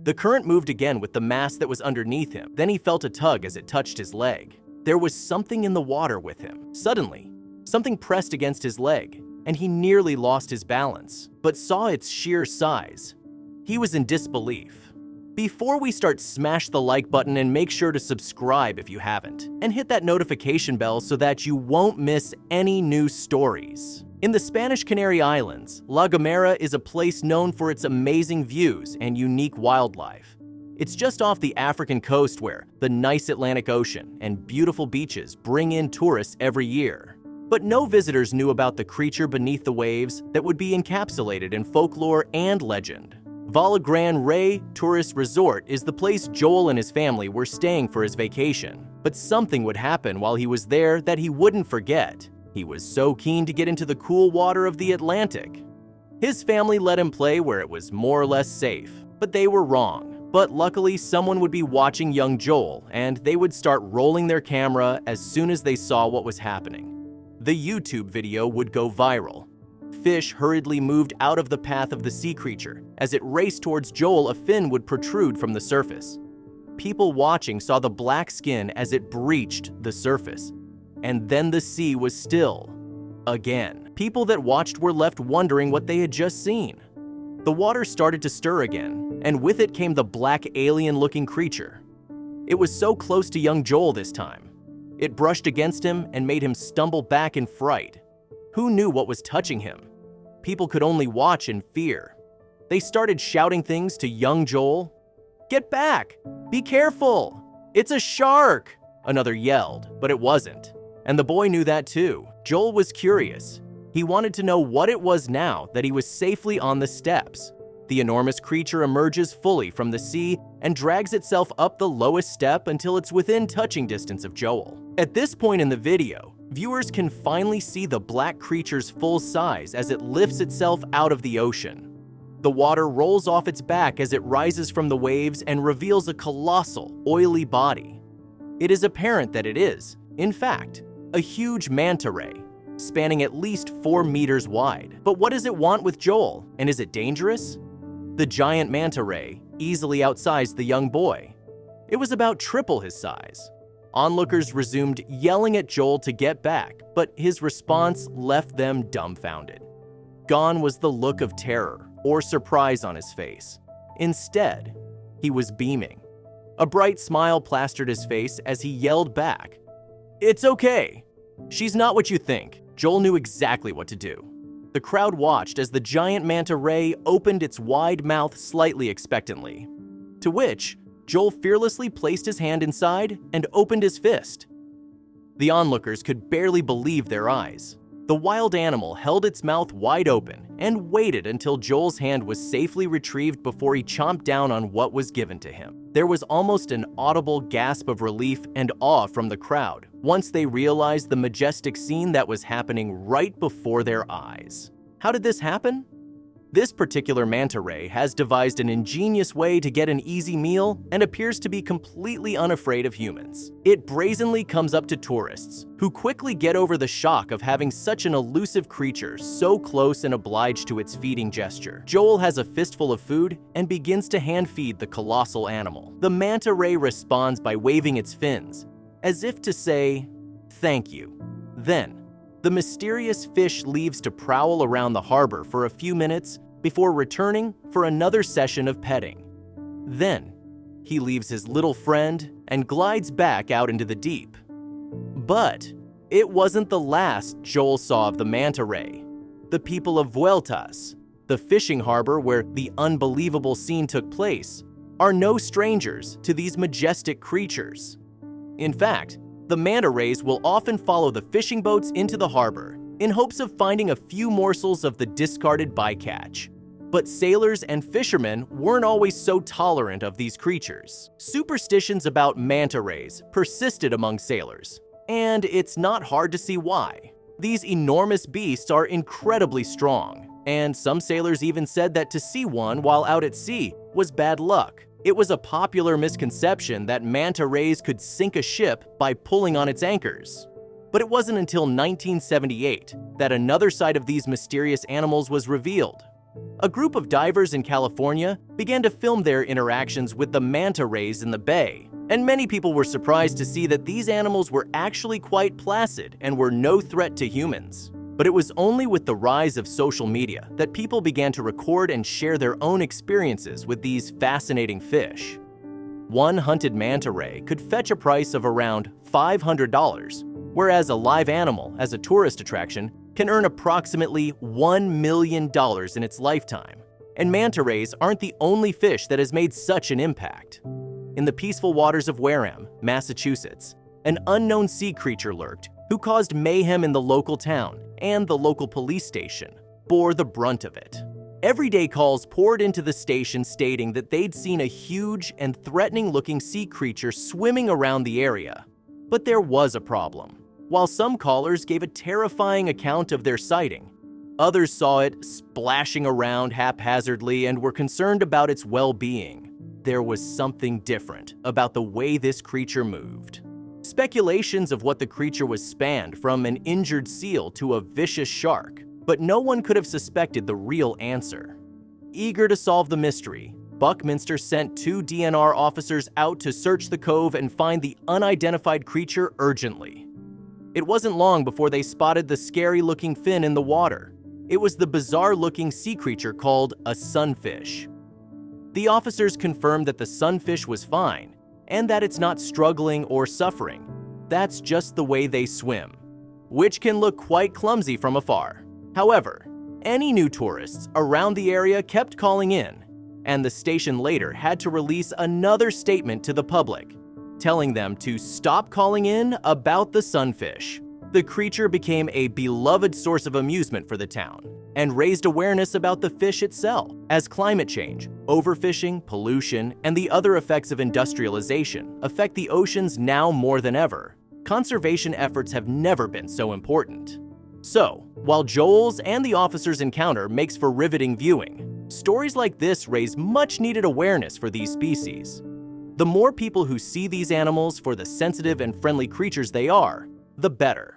The current moved again with the mass that was underneath him. Then he felt a tug as it touched his leg. There was something in the water with him. Suddenly, something pressed against his leg, and he nearly lost his balance, but saw its sheer size. He was in disbelief. Before we start, smash the like button and make sure to subscribe if you haven't, and hit that notification bell so that you won't miss any new stories. In the Spanish Canary Islands, La Gomera is a place known for its amazing views and unique wildlife. It's just off the African coast where the nice Atlantic Ocean and beautiful beaches bring in tourists every year. But no visitors knew about the creature beneath the waves that would be encapsulated in folklore and legend. Valagran Rey Tourist Resort is the place Joel and his family were staying for his vacation. But something would happen while he was there that he wouldn't forget. He was so keen to get into the cool water of the Atlantic. His family let him play where it was more or less safe, but they were wrong. But luckily, someone would be watching young Joel, and they would start rolling their camera as soon as they saw what was happening. The YouTube video would go viral. Fish hurriedly moved out of the path of the sea creature. As it raced towards Joel, a fin would protrude from the surface. People watching saw the black skin as it breached the surface. And then the sea was still. Again. People that watched were left wondering what they had just seen. The water started to stir again, and with it came the black alien-looking creature. It was so close to young Joel this time. It brushed against him and made him stumble back in fright. Who knew what was touching him? People could only watch in fear. They started shouting things to young Joel. "Get back! Be careful! It's a shark!" Another yelled, but it wasn't. And the boy knew that too. Joel was curious. He wanted to know what it was now that he was safely on the steps. The enormous creature emerges fully from the sea and drags itself up the lowest step until it's within touching distance of Joel. At this point in the video, viewers can finally see the black creature's full size as it lifts itself out of the ocean. The water rolls off its back as it rises from the waves and reveals a colossal, oily body. It is apparent that it is, in fact, a huge manta ray, spanning at least 4 meters wide. But what does it want with Joel, and is it dangerous? The giant manta ray easily outsized the young boy. It was about triple his size. Onlookers resumed yelling at Joel to get back, but his response left them dumbfounded. Gone was the look of terror or surprise on his face. Instead, he was beaming. A bright smile plastered his face as he yelled back, "It's okay. She's not what you think." Joel knew exactly what to do. The crowd watched as the giant manta ray opened its wide mouth slightly expectantly, to which Joel fearlessly placed his hand inside and opened his fist. The onlookers could barely believe their eyes. The wild animal held its mouth wide open and waited until Joel's hand was safely retrieved before he chomped down on what was given to him. There was almost an audible gasp of relief and awe from the crowd once they realized the majestic scene that was happening right before their eyes. How did this happen? This particular manta ray has devised an ingenious way to get an easy meal and appears to be completely unafraid of humans. It brazenly comes up to tourists, who quickly get over the shock of having such an elusive creature so close and obliged to its feeding gesture. Joel has a fistful of food and begins to hand feed the colossal animal. The manta ray responds by waving its fins, as if to say, "Thank you." Then, the mysterious fish leaves to prowl around the harbor for a few minutes before returning for another session of petting. Then, he leaves his little friend and glides back out into the deep. But it wasn't the last Joel saw of the manta ray. The people of Vueltas, the fishing harbor where the unbelievable scene took place, are no strangers to these majestic creatures. In fact, the manta rays will often follow the fishing boats into the harbor in hopes of finding a few morsels of the discarded bycatch. But sailors and fishermen weren't always so tolerant of these creatures. Superstitions about manta rays persisted among sailors, and it's not hard to see why. These enormous beasts are incredibly strong, and some sailors even said that to see one while out at sea was bad luck. It was a popular misconception that manta rays could sink a ship by pulling on its anchors. But it wasn't until 1978 that another side of these mysterious animals was revealed. A group of divers in California began to film their interactions with the manta rays in the bay, and many people were surprised to see that these animals were actually quite placid and were no threat to humans. But it was only with the rise of social media that people began to record and share their own experiences with these fascinating fish. One hunted manta ray could fetch a price of around $500, whereas a live animal as a tourist attraction can earn approximately $1 million in its lifetime. And manta rays aren't the only fish that has made such an impact. In the peaceful waters of Wareham, Massachusetts, an unknown sea creature lurked who caused mayhem in the local town, and the local police station bore the brunt of it. Everyday calls poured into the station stating that they'd seen a huge and threatening-looking sea creature swimming around the area. But there was a problem. While some callers gave a terrifying account of their sighting, others saw it splashing around haphazardly and were concerned about its well-being. There was something different about the way this creature moved. Speculations of what the creature was spanned from an injured seal to a vicious shark, but no one could have suspected the real answer. Eager to solve the mystery, Buckminster sent 2 DNR officers out to search the cove and find the unidentified creature urgently. It wasn't long before they spotted the scary-looking fin in the water. It was the bizarre-looking sea creature called a sunfish. The officers confirmed that the sunfish was fine, and that it's not struggling or suffering. That's just the way they swim, which can look quite clumsy from afar. However, any new tourists around the area kept calling in, and the station later had to release another statement to the public, telling them to stop calling in about the sunfish. The creature became a beloved source of amusement for the town and raised awareness about the fish itself. As climate change, overfishing, pollution, and the other effects of industrialization affect the oceans now more than ever, conservation efforts have never been so important. So, while Joel's and the officers' encounter makes for riveting viewing, stories like this raise much-needed awareness for these species. The more people who see these animals for the sensitive and friendly creatures they are, the better.